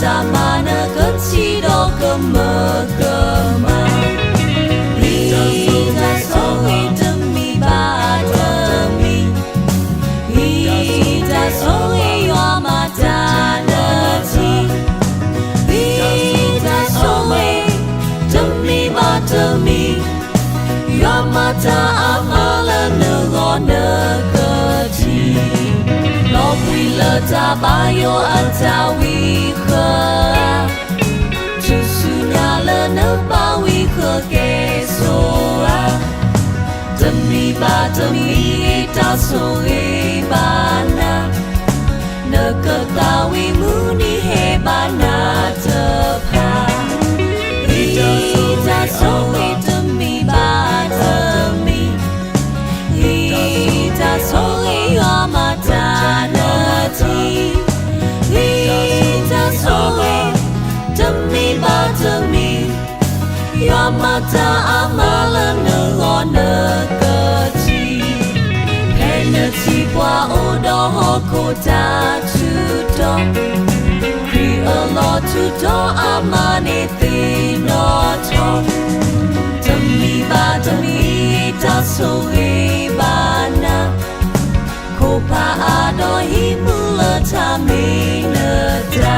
ta mana kecido kemekema Ita soe demi bademi Ita soe yomadanati Ita soe demi bademi Yomata amala nengone keci ta bayo antawi khe Susunya le nebawi khe kesoa Demi ba demi ta sore bana Neketawi muni hebana tepa Ita sore demi ba demi Ita sore yomatana Ita soe demi bademi Yamata amala nengone keci Peneti bua odo hokota tudo Kri elo tudo amane tinoto Demi bademi ita soe bana Kopa ado himula taminada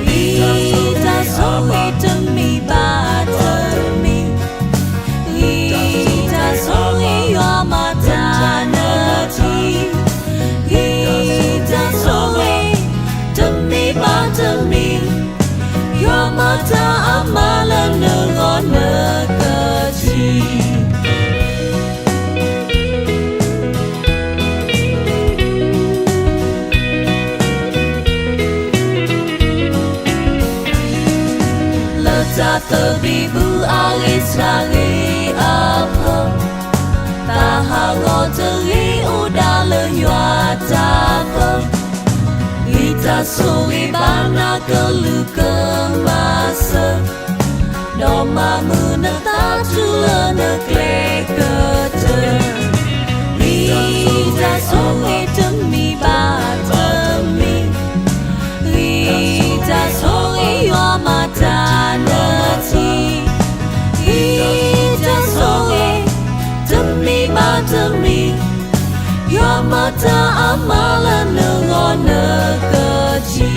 Ita soe demi bademi Ita soe yomadanati Ita soe demi bademi Yomata amala nengone keci Ta terbibu alis lari apa Tahango teri udale yuatapa Ita suri bana kelu kemasa Doma meneta tula nekle kete Ita suri demi bademi Ita suri yomatana Ita soe demi bademi Yomata amala nengone keci